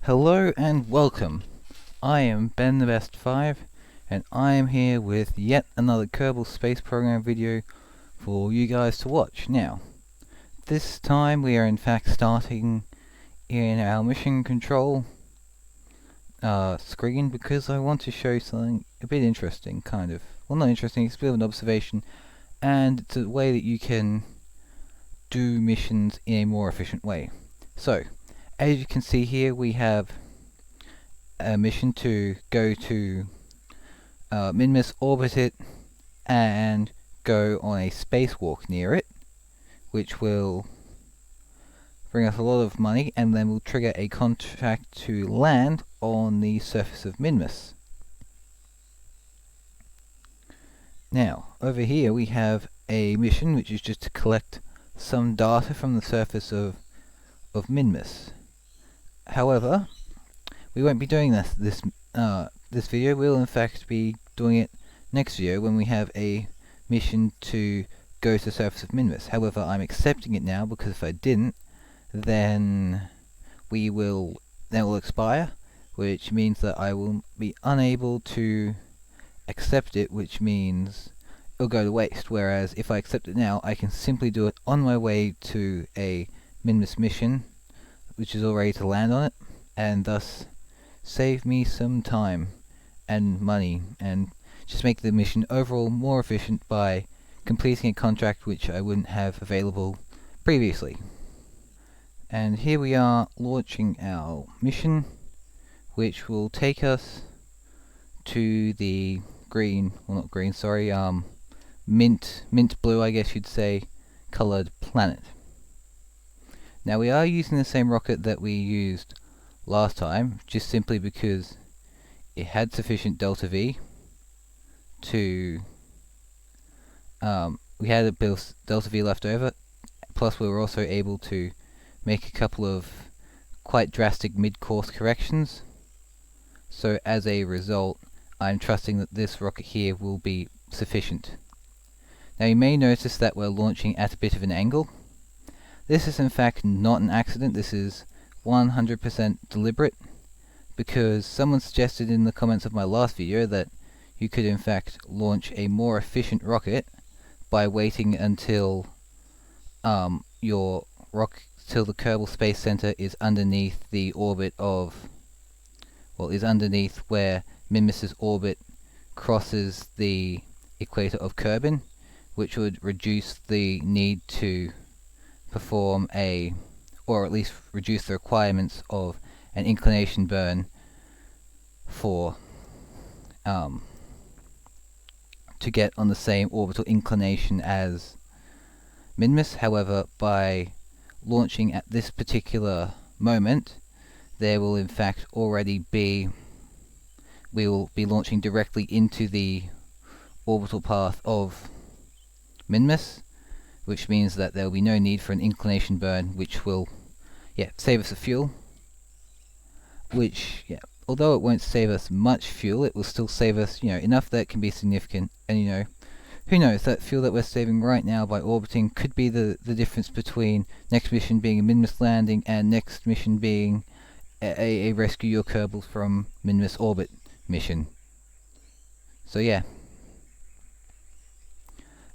Hello and welcome. I am Ben the Best 5 and I am here with yet another Kerbal Space Program video for you guys to watch. Now, this time we are in fact starting in our mission control screen because I want to show you something a bit interesting, kind of. Well, not interesting, it's a bit of an observation, and it's a way that you can do missions in a more efficient way. So, as you can see here, we have a mission to go to Minmus, orbit it, and go on a spacewalk near it, which will bring us a lot of money, and then we'll trigger a contract to land on the surface of Minmus. Now, over here we have a mission which is just to collect some data from the surface of Minmus. However, we won't be doing this video. We'll in fact be doing it next video when we have a mission to go to the surface of Minmus. However, I'm accepting it now because if I didn't, then it will expire, which means that I will be unable to accept it, which means it'll go to waste. Whereas if I accept it now, I can simply do it on my way to a Minmus mission, which is all ready to land on it, and thus save me some time and money and just make the mission overall more efficient by completing a contract which I wouldn't have available previously. And here we are launching our mission, which will take us to the mint blue, I guess you'd say, colored planet. Now we are using the same rocket that we used last time, just simply because it had sufficient delta V to we had a bit of delta V left over, plus we were also able to make a couple of quite drastic mid-course corrections. So as a result, I'm trusting that this rocket here will be sufficient. Now you may notice that we're launching at a bit of an angle. This is in fact not an accident, this is 100% deliberate, because someone suggested in the comments of my last video that you could in fact launch a more efficient rocket by waiting until till the Kerbal Space Center is underneath the orbit of, is underneath where Minmus's orbit crosses the equator of Kerbin, which would reduce the need to perform or at least reduce the requirements of an inclination burn for to get on the same orbital inclination as Minmus. However, by launching at this particular moment, there will in fact already be, we will be launching directly into the orbital path of Minmus, which means that there will be no need for an inclination burn, which will save us the fuel, which although it won't save us much fuel, it will still save us enough that it can be significant. And who knows, that fuel that we're saving right now by orbiting could be the difference between next mission being a Minmus landing and next mission being a rescue your Kerbals from Minmus orbit mission. So yeah,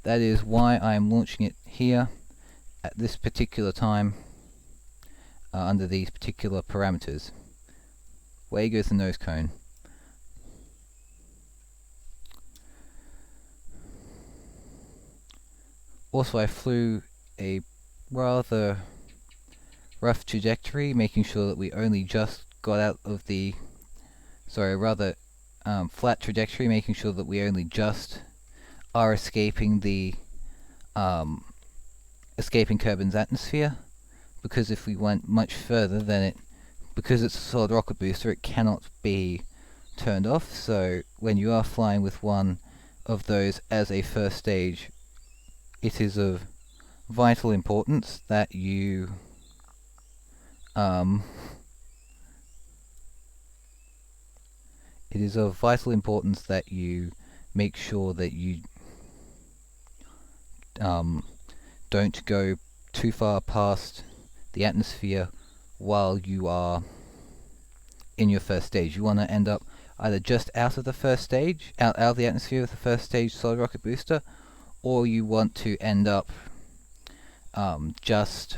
that is why I am launching it here at this particular time under these particular parameters. Way goes the nose cone. Also, I flew a rather rough trajectory, making sure that we only just got out of the flat trajectory, making sure that we only just are escaping the escaping Kerbin's atmosphere, because if we went much further, then because it's a solid rocket booster, it cannot be turned off. So when you are flying with one of those as a first stage, it is of vital importance that you make sure that you don't go too far past the atmosphere while you are in your first stage. You want to end up either just out of the first stage, out of the atmosphere of the first stage solid rocket booster, or you want to end up just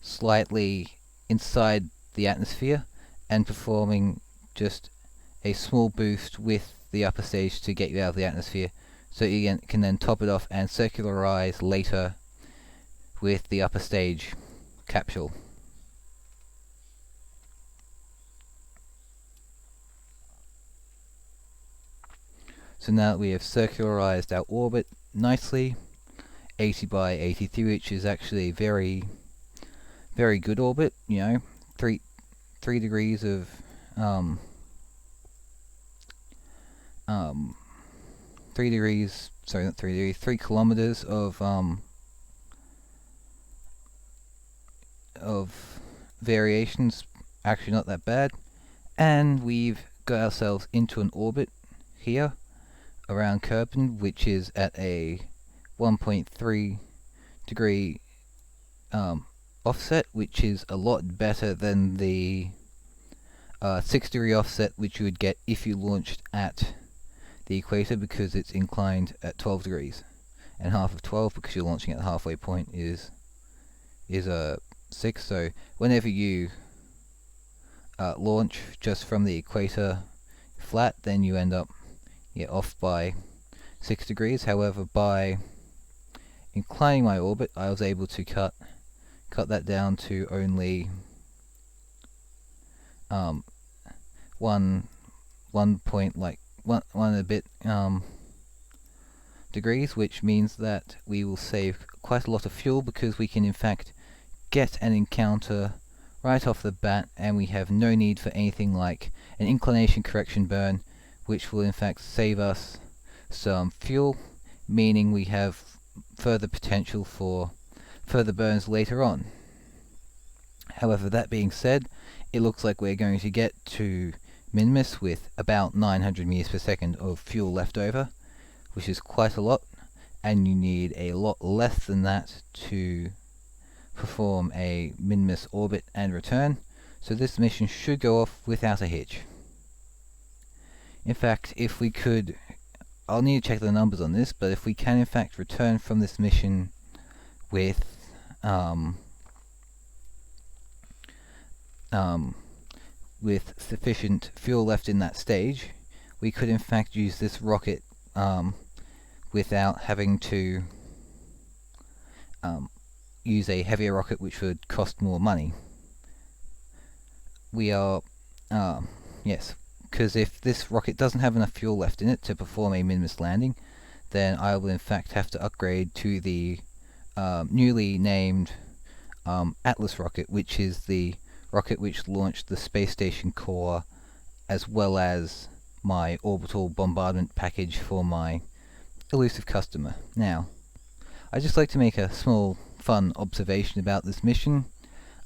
slightly inside the atmosphere and performing just a small boost with the upper stage to get you out of the atmosphere, so you can then top it off and circularize later with the upper stage capsule. So now that we have circularized our orbit nicely, 80 by 83, which is actually a very, very good orbit. You know, 3 degrees of 3 degrees. Sorry, not 3 degrees. 3 kilometers of variations. Actually, not that bad. And we've got ourselves into an orbit here around Kerbin, which is at a 1.3 degree offset, which is a lot better than the 6 degree offset which you would get if you launched at the equator, because it's inclined at 12 degrees, and half of 12 because you're launching at the halfway point is 6. So whenever you launch just from the equator flat, then you end up off by 6 degrees. However, by inclining my orbit, I was able to cut that down to only one and a bit degrees, which means that we will save quite a lot of fuel, because we can in fact get an encounter right off the bat, and we have no need for anything like an inclination correction burn, which will in fact save us some fuel, meaning we have further potential for further burns later on. However, that being said, it looks like we're going to get to Minmus with about 900 meters per second of fuel left over, which is quite a lot, and you need a lot less than that to perform a Minmus orbit and return, so this mission should go off without a hitch. In fact, if we could, I'll need to check the numbers on this, but if we can in fact return from this mission with sufficient fuel left in that stage, we could in fact use this rocket without having to use a heavier rocket, which would cost more money. We are yes, because if this rocket doesn't have enough fuel left in it to perform a Minmus landing, then I will in fact have to upgrade to the newly named Atlas rocket, which is the rocket which launched the space station core, as well as my orbital bombardment package for my elusive customer. Now, I'd just like to make a small fun observation about this mission.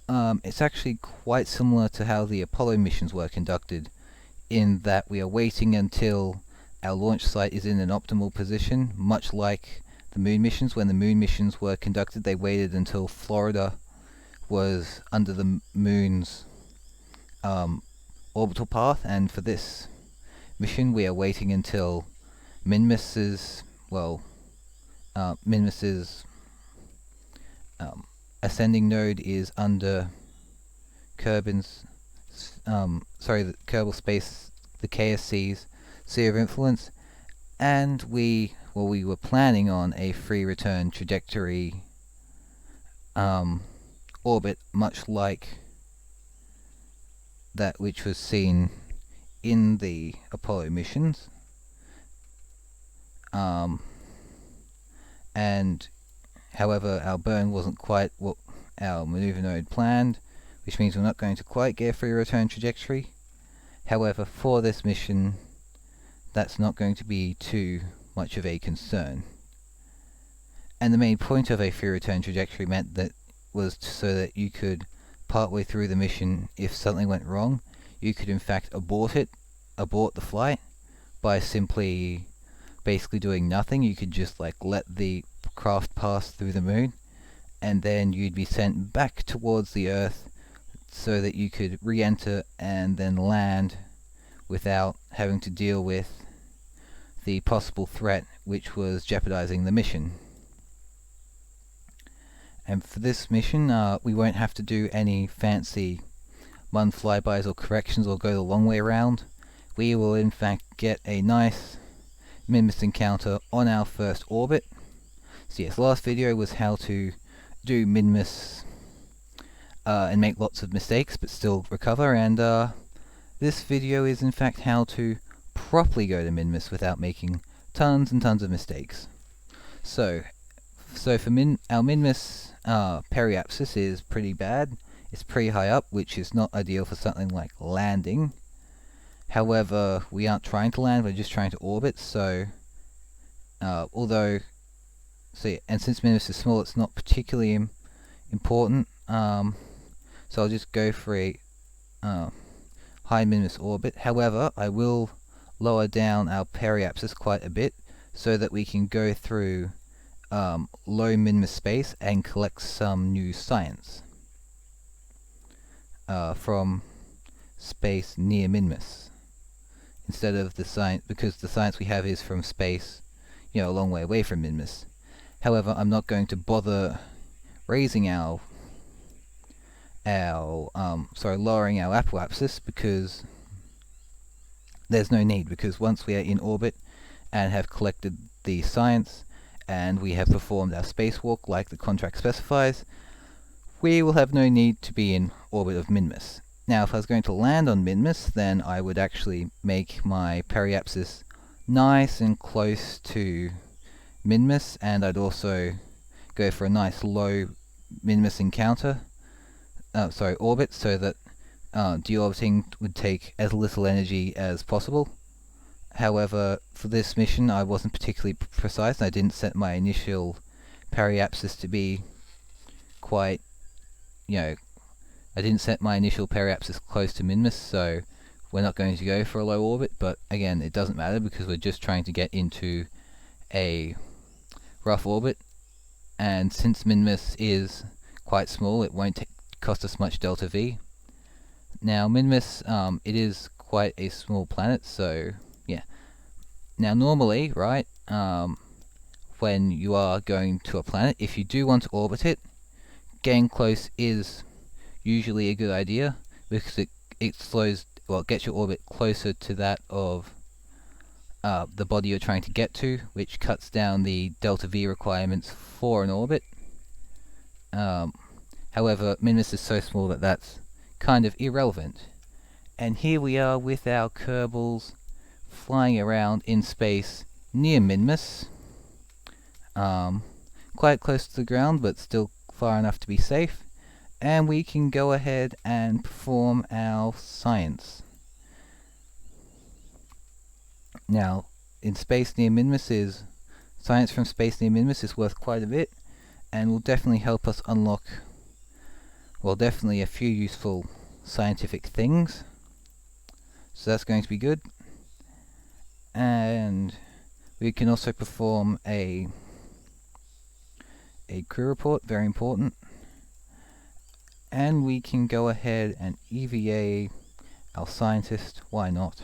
It's actually quite similar to how the Apollo missions were conducted, in that we are waiting until our launch site is in an optimal position, much like the moon missions. When the moon missions were conducted, they waited until Florida was under the moon's orbital path, and for this mission we are waiting until Minmus's ascending node is under Kerbin's the Kerbal Space, the KSC's sphere of influence, and we were planning on a free return trajectory orbit, much like that which was seen in the Apollo missions, and however our burn wasn't quite what our maneuver node planned, which means we're not going to quite get a free return trajectory. However, for this mission, that's not going to be too much of a concern. And the main point of a free return trajectory meant that was so that you could, partway through the mission, if something went wrong, you could in fact abort the flight by simply basically doing nothing. You could just let the craft pass through the moon, and then you'd be sent back towards the Earth so that you could re-enter and then land without having to deal with the possible threat which was jeopardizing the mission. And for this mission, we won't have to do any fancy Mun flybys or corrections or go the long way around. We will in fact get a nice Minmus encounter on our first orbit. So yes, last video was how to do Minmus and make lots of mistakes but still recover, and this video is in fact how to properly go to Minmus without making tons and tons of mistakes. So for our Minmus periapsis is pretty bad. It's pretty high up, which is not ideal for something like landing. However, we aren't trying to land, we're just trying to orbit, so and since Minmus is small, it's not particularly important, so I'll just go for a high Minmus orbit. However, I will lower down our periapsis quite a bit so that we can go through low Minmus space and collect some new science from space near Minmus, instead of the science, because the science we have is from space, a long way away from Minmus. However, I'm not going to bother raising lowering our apoapsis, because there's no need, because once we are in orbit and have collected the science and we have performed our spacewalk like the contract specifies, we will have no need to be in orbit of Minmus. Now, if I was going to land on Minmus, then I would actually make my periapsis nice and close to Minmus, and I'd also go for a nice low Minmus orbit, so that deorbiting would take as little energy as possible. However, for this mission I wasn't particularly precise. I didn't set my initial periapsis to be quite, I didn't set my initial periapsis close to Minmus, so we're not going to go for a low orbit, but again, it doesn't matter because we're just trying to get into a rough orbit, and since Minmus is quite small, it won't cost us much delta V. Now, Minmus, it is quite a small planet, so yeah. Now, normally, right, when you are going to a planet, if you do want to orbit it, getting close is usually a good idea, because it gets your orbit closer to that of the body you're trying to get to, which cuts down the delta V requirements for an orbit. However, Minmus is so small that that's kind of irrelevant. And here we are with our Kerbals flying around in space near Minmus, quite close to the ground but still far enough to be safe, and we can go ahead and perform our science. Now, science from space near Minmus is worth quite a bit, and will definitely help us unlock, definitely a few useful scientific things. So that's going to be good. And we can also perform a crew report, very important. And we can go ahead and EVA our scientist, why not?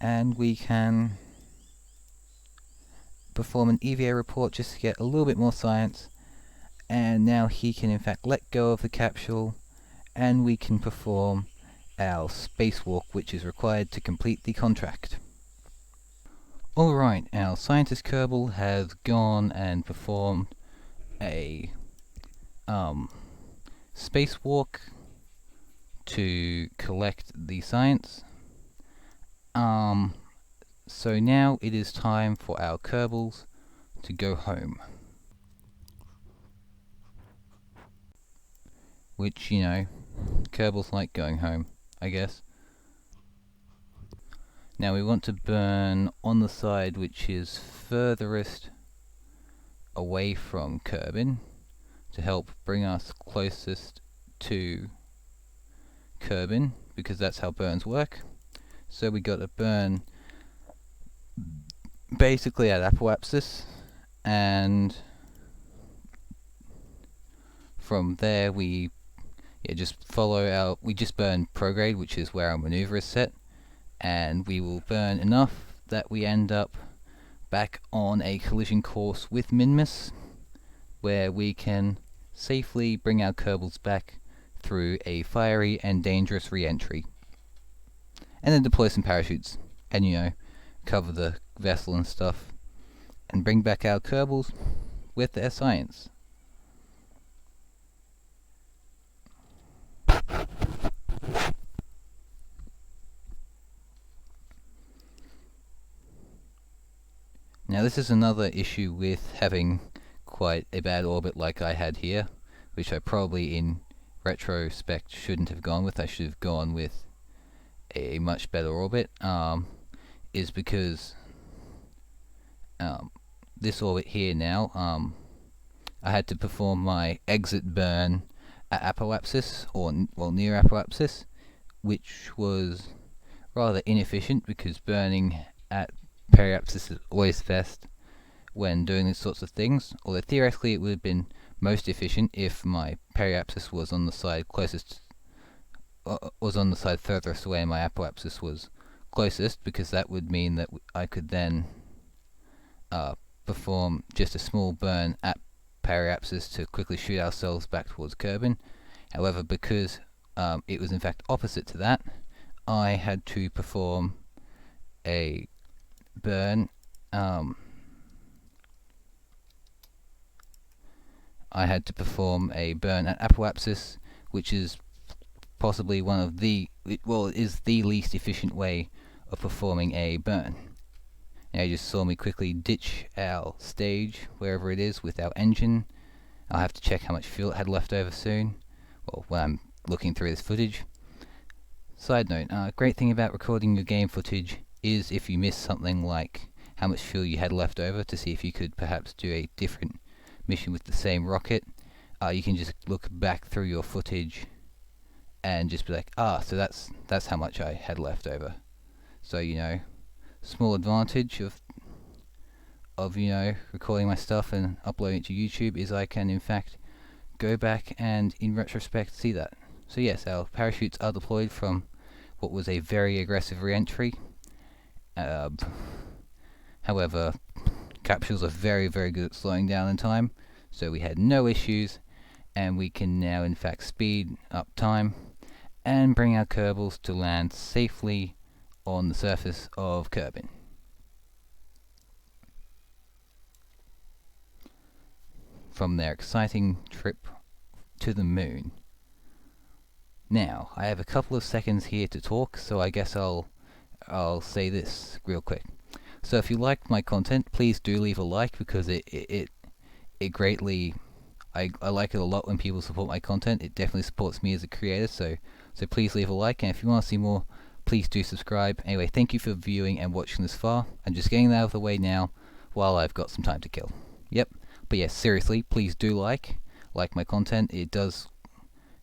And we can perform an EVA report just to get a little bit more science, and now he can in fact let go of the capsule, and we can perform our spacewalk, which is required to complete the contract. Alright, our scientist Kerbal has gone and performed a spacewalk to collect the science. So now it is time for our Kerbals to go home. Which, Kerbals like going home, I guess. Now we want to burn on the side which is furthest away from Kerbin to help bring us closest to Kerbin, because that's how burns work. So we got to burn basically at apoapsis, and from there we yeah, just follow we just burn prograde, which is where our maneuver is set, and we will burn enough that we end up back on a collision course with Minmus, where we can safely bring our Kerbals back through a fiery and dangerous re-entry. And then deploy some parachutes, and cover the vessel and stuff, and bring back our Kerbals with their science. Now this is another issue with having quite a bad orbit like I had here, which I probably in retrospect shouldn't have gone with. I should have gone with a much better orbit, is because this orbit here now, I had to perform my exit burn at apoapsis, or near apoapsis, which was rather inefficient because burning at periapsis is always best when doing these sorts of things, although theoretically it would have been most efficient if my periapsis was on the side closest, was on the side furthest away and my apoapsis was closest, because that would mean that I could then perform just a small burn at periapsis to quickly shoot ourselves back towards Kerbin. However, because it was in fact opposite to that, I had to perform a burn at apoapsis, which is possibly one of the, is the least efficient way of performing a burn. Now you just saw me quickly ditch our stage, wherever it is, with our engine. I'll have to check how much fuel it had left over soon, well, when I'm looking through this footage. Side note, great thing about recording your game footage is if you miss something like how much fuel you had left over, to see if you could perhaps do a different mission with the same rocket, you can just look back through your footage and just be like, so that's how much I had left over. So small advantage of recording my stuff and uploading it to YouTube is I can in fact go back and in retrospect see that. So yes, our parachutes are deployed from what was a very aggressive re-entry. However, capsules are very good at slowing down in time, so we had no issues, and we can now in fact speed up time and bring our Kerbals to land safely on the surface of Kerbin. From their exciting trip to the moon. Now, I have a couple of seconds here to talk, so I guess I'll say this real quick. So if you liked my content, please do leave a like, because it greatly, I like it a lot when people support my content. It definitely supports me as a creator, so please leave a like, and if you want to see more, please do subscribe. Anyway, thank you for viewing and watching this far. I'm just getting that out of the way now while I've got some time to kill. Yep, but yes, seriously, please do like my content. It does,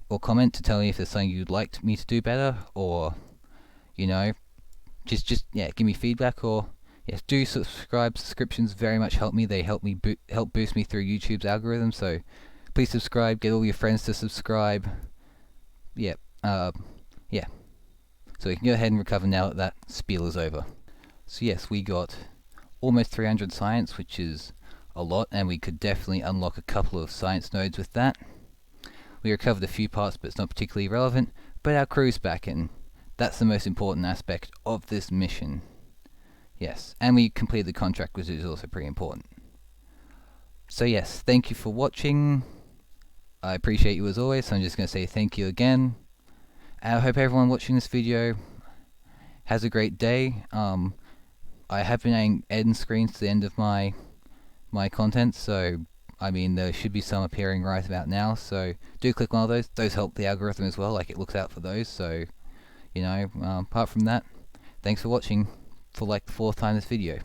or comment to tell me if there's something you'd like me to do better, or just give me feedback. Or yes, do subscribe. Subscriptions very much help me. They help me help boost me through YouTube's algorithm. So please subscribe. Get all your friends to subscribe. Yeah. So we can go ahead and recover now that spiel is over. So yes, we got almost 300 science, which is a lot, and we could definitely unlock a couple of science nodes with that. We recovered a few parts, but it's not particularly relevant. But our crew's back, and that's the most important aspect of this mission. Yes, and we completed the contract, which is also pretty important. So yes, thank you for watching. I appreciate you as always, so I'm just going to say thank you again. I hope everyone watching this video has a great day. I have been adding end screens to the end of my content, so I mean there should be some appearing right about now, so do click one of those. Those help the algorithm as well, like it looks out for those. So apart from that, thanks for watching for like the 4th time this video.